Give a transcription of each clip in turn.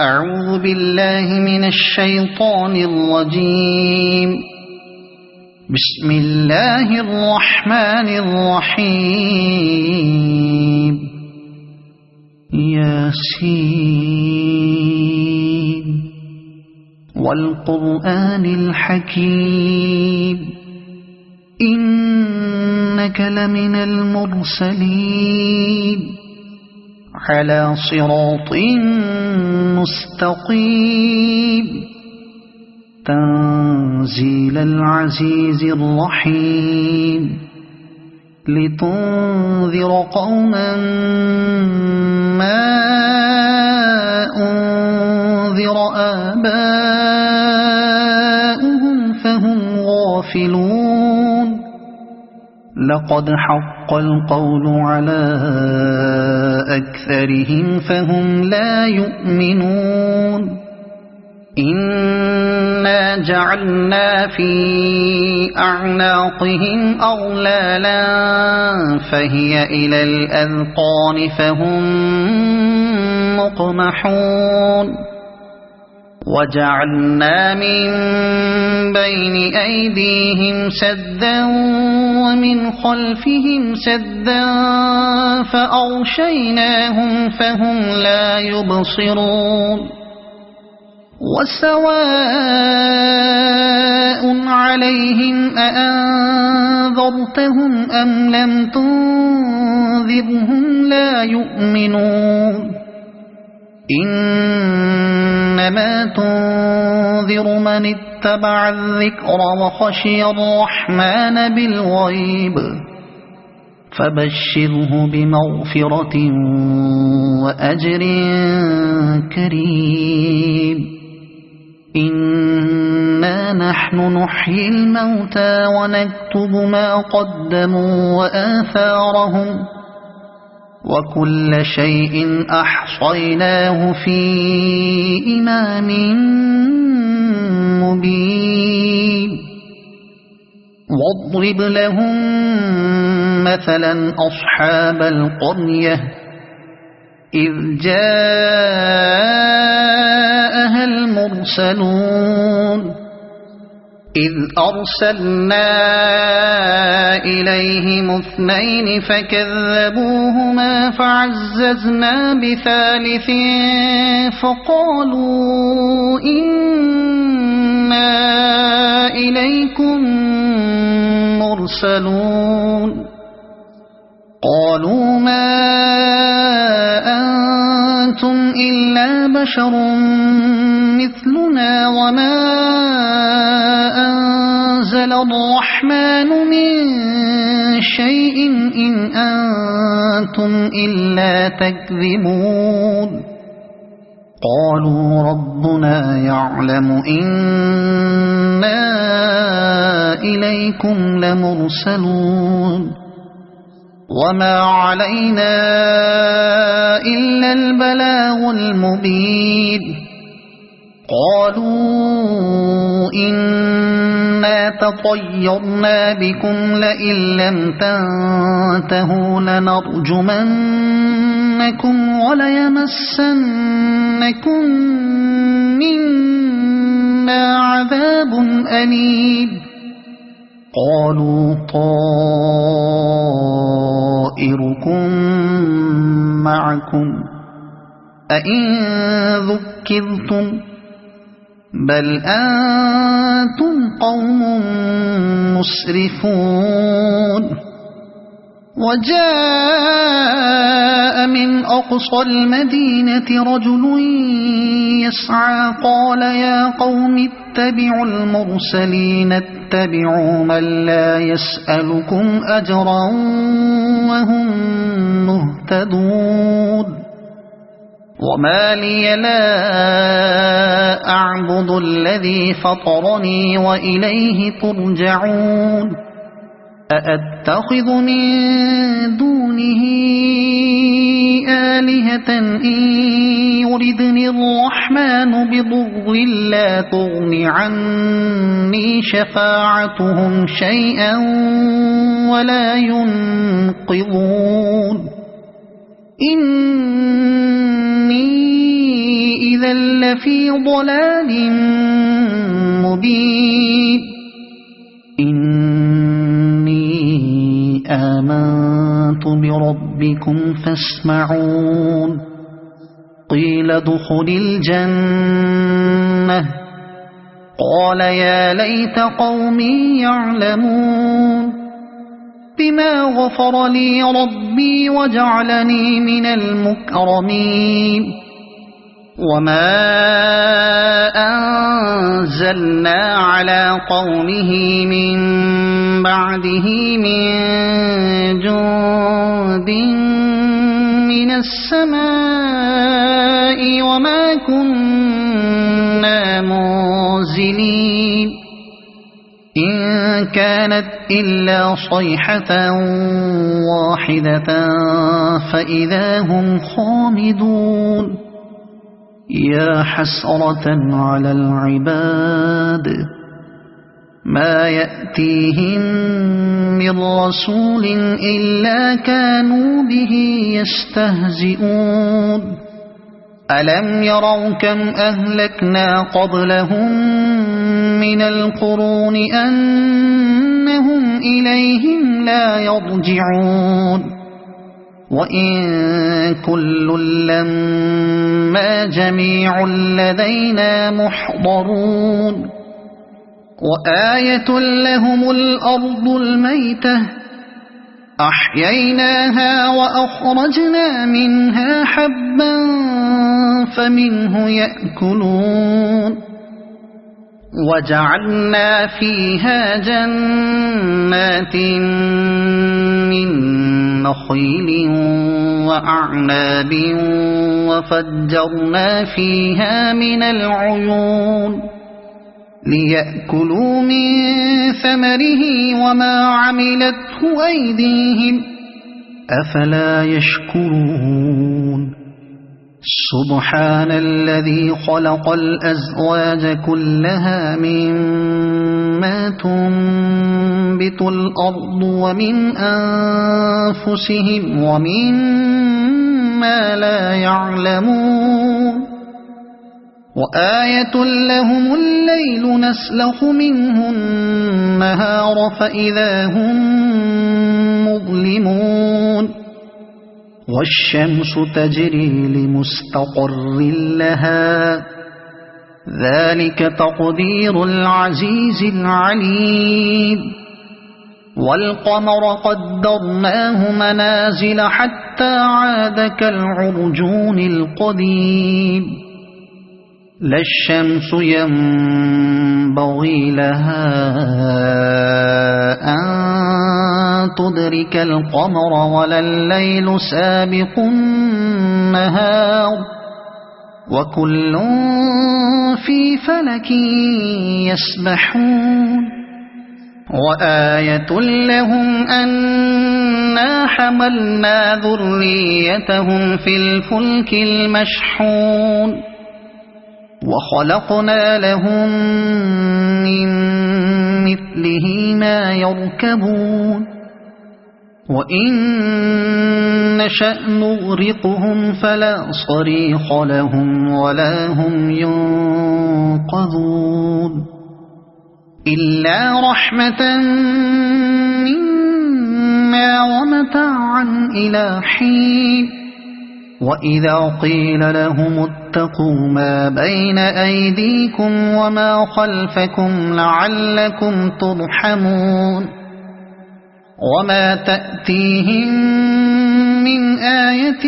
أعوذ بالله من الشيطان الرجيم. بسم الله الرحمن الرحيم. ياسين والقرآن الحكيم إنك لمن المرسلين على صراط مستقيم تنزيل العزيز الرحيم لتنذر قوما ما أنذر آباؤهم فهم غافلون. لقد حق القول على أكثرهم فهم لا يؤمنون. إنا جعلنا في أعناقهم أغلالا فهي إلى الأذقان فهم مقمحون. وجعلنا من بين أيديهم سدا ومن خلفهم سدا فأغشيناهم فهم لا يبصرون. وسواء عليهم أأنذرتهم أم لم تنذرهم لا يؤمنون. إنما تنذر من اتبع الذكر وخشي الرحمن بالغيب فبشره بمغفرة وأجر كريم. إنا نحن نحيي الموتى ونكتب ما قدموا وآثارهم وكل شيء أحصيناه في إمام مبين. واضرب لهم مثلا أصحاب القرية إذ جاءها المرسلون إذ أرسلنا إليهم اثنين فكذبوهما فعززنا بثالث فقالوا إنا إليكم مرسلون. قالوا ما أنتم إلا بشر مثلنا وما أنزل الرحمن من شيء إن أنتم إلا تكذبون. قالوا ربنا يعلم إنا إليكم لمرسلون وما علينا إلا البلاغ المبين. قالوا إنا تطيرنا بكم لئن لم تنتهوا لنرجمنكم وليمسنكم منا عذاب أليم. قالوا طائركم معكم أئن ذكرتم بل أنتم قوم مسرفون. وجاء من أقصى المدينة رجل يسعى قال يا قوم اتبعوا المرسلين اتبعوا من لا يسألكم أجرا وهم مهتدون. وما لي لا أعبد الذي فطرني وإليه ترجعون. أأتخذ من دونه آلهة إن يردني الرحمن بضر لا تغن عني شفاعتهم شيئا ولا ينقذون. إني إذا لفي ضلال مبين إني آمنت بربكم فاسمعون قيل ادخل الجنة قال يا ليت قومي يعلمون بما غفر لي ربي وجعلني من المكرمين وما أنزلنا على قومه من بعده من جند من السماء وما كنا منزلين إن كانت إلا صيحة واحدة فإذا هم خامدون يا حسرة على العباد ما يأتيهم من رسول إلا كانوا به يستهزئون ألم يروا كم أهلكنا قبلهم من القرون أنهم إليهم لا يرجعون وإن كل لما جميع لدينا محضرون وآية لهم الأرض الميتة أحييناها وأخرجنا منها حبا فمنه يأكلون وجعلنا فيها جنات من نخيل وأعناب وفجرنا فيها من العيون ليأكلوا من ثمره وما عملته أيديهم أفلا يشكرون سبحان الذي خلق الأزواج كلها مما تنبت الأرض ومن أنفسهم ومما لا يعلمون وآية لهم الليل نسلخ منه النهار فإذا هم مظلمون والشمس تجري لمستقر لها ذلك تقدير العزيز العليم والقمر قدرناه منازل حتى عاد كالعرجون القديم لا الشمس ينبغي لها أن تدرك القمر ولا الليل سابق النهار وكل في فلك يسبحون وآية لهم أنا حملنا ذريتهم في الفلك المشحون وخلقنا لهم من مثله ما يركبون وإن نشأ نغرقهم فلا صريخ لهم ولا هم ينقذون إلا رحمة منا ومتاعا إلى حين وإذا قيل لهم اتقوا ما بين أيديكم وما خلفكم لعلكم ترحمون وما تأتيهم من آية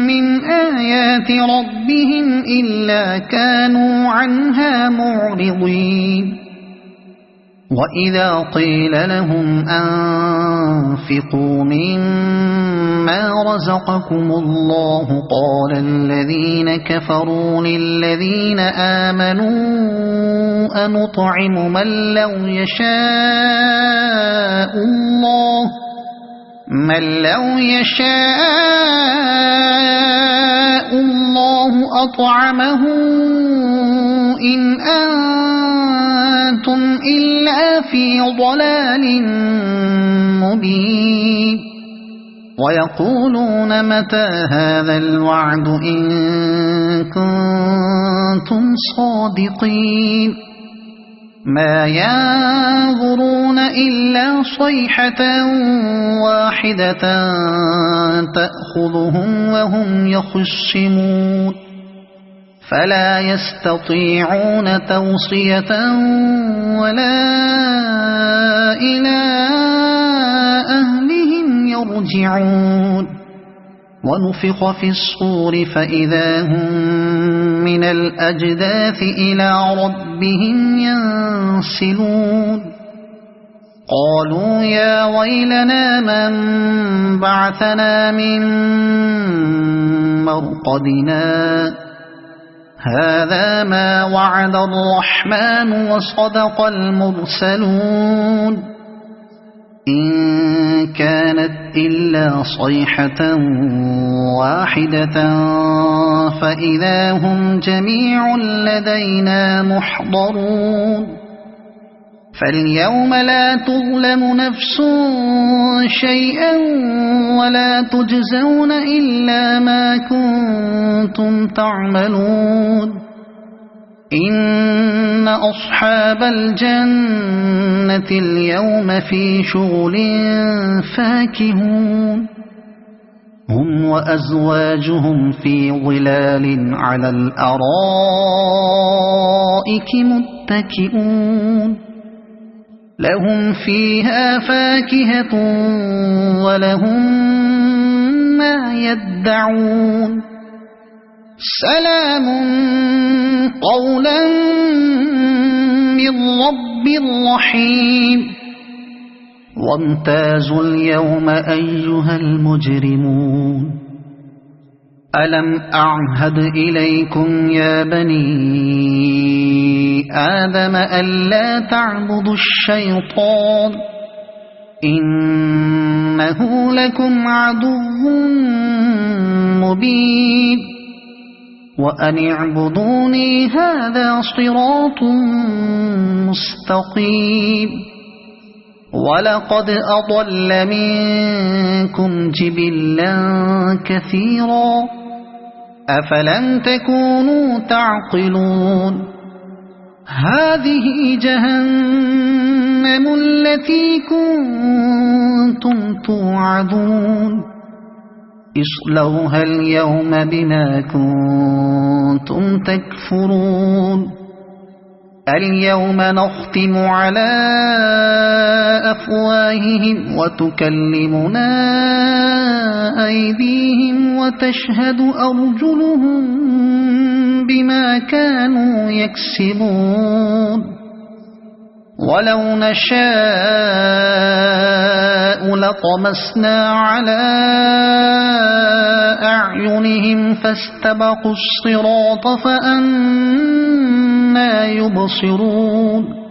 من آيات ربهم إلا كانوا عنها معرضين وإذا قيل لهم أنفقوا مما رزقكم الله قال الذين كفروا للذين آمنوا أنطعم من لو يشاء الله أطعمه إن أنتم إلا في ضلال مبين ويقولون متى هذا الوعد إن كنتم صادقين ما ينظرون إلا صيحة واحدة تأخذهم وهم يخصمون فلا يستطيعون توصية ولا إلى أهلهم يرجعون ونفخ في الصور فإذا هم من الأجداث إلى ربهم ينسلون قالوا يا ويلنا من بعثنا من مرقدنا هذا ما وعد الرحمن وصدق المرسلون إن كانت إلا صيحة واحدة فإذا هم جميع لدينا محضرون فاليوم لا تظلم نفس شيئا ولا تجزون إلا ما كنتم تعملون إن أصحاب الجنة اليوم في شغل فاكهون هم وأزواجهم في ظلال على الأرائك متكئون لهم فيها فاكهة ولهم ما يدعون سلام قولا من رب رحيم وامتازوا اليوم أيها المجرمون ألم أعهد إليكم يا بني آدم ألا تعبدوا الشيطان إنه لكم عدو مبين وأن اعبدوني هذا صراط مستقيم ولقد أضل منكم جبلا كثيرا أفلم تكونوا تعقلون هذه جهنم التي كنتم توعدون اصلوها اليوم بما كنتم تكفرون اليوم نختم على أفواههم وتكلمنا أيديهم وتشهد أرجلهم بما كانوا يكسبون ولو نشاء لطمسنا على أعينهم فاستبقوا الصراط فأنى يبصرون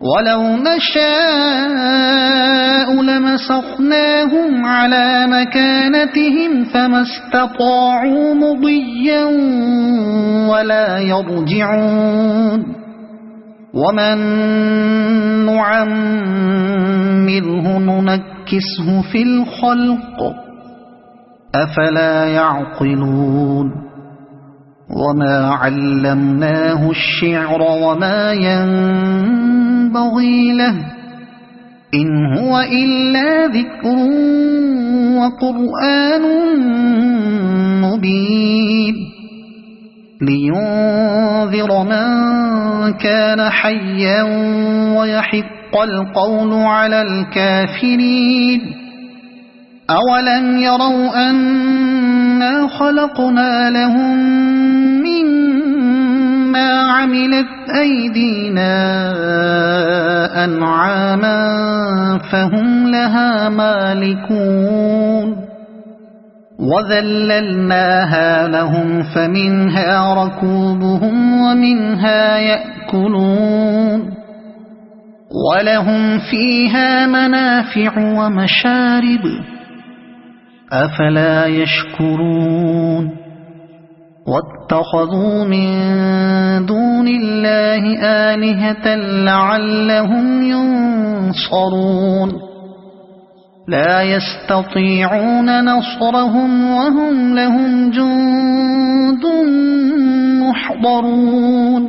ولو نشاء لمسخناهم على مكانتهم فما استطاعوا مضيا ولا يرجعون ومن نعمره ننكسه في الخلق أفلا يعقلون وما علمناه الشعر وما ينبغي له إن هو إلا ذكر وقرآن مبين لينذر من كان حيا ويحق القول على الكافرين أولم يروا أنا خلقنا لهم مما عملت أيدينا أنعاما فهم لها مالكون وذللناها لهم فمنها ركوبهم ومنها يأكلون ولهم فيها منافع ومشارب أفلا يشكرون واتخذوا من دون الله آلهة لعلهم ينصرون لا يستطيعون نصرهم وهم لهم جند محضرون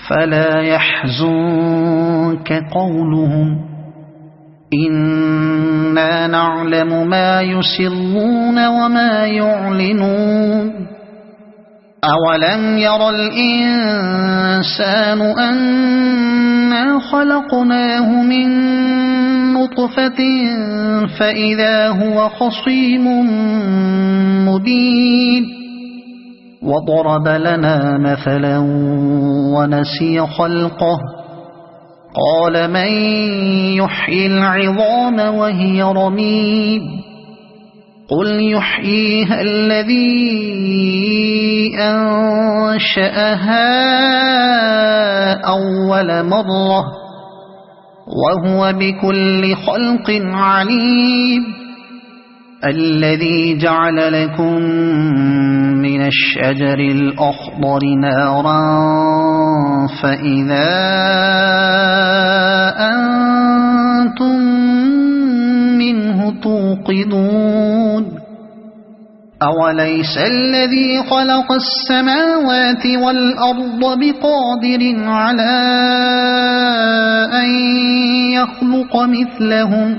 فلا يحزنك قولهم إنا نعلم ما يسرون وما يعلنون أولم ير الإنسان أنا خلقناه من نطفة فإذا هو خصيم مبين وضرب لنا مثلا ونسي خلقه قال من يحيي العظام وهي رميم قل يحييها الذي أنشأها أول مرة وهو بكل خلق عليم الذي جعل لكم من الشجر الأخضر نارا فإذا أنتم منه توقدون أوليس الذي خلق السماوات والأرض بقادر على أن يخلق مثلهم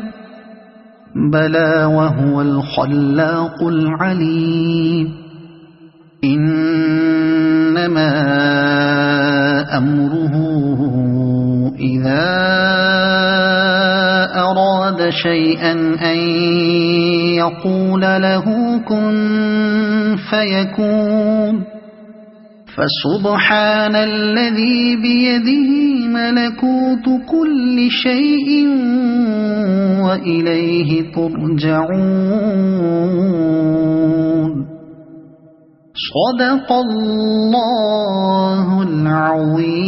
بلى وهو الخلاق العليم إنما أمره إذا أراد شيئا أن يقول له كن فيكون فسبحان الذي بيده ملكوت كل شيء وإليه ترجعون صدق الله العظيم.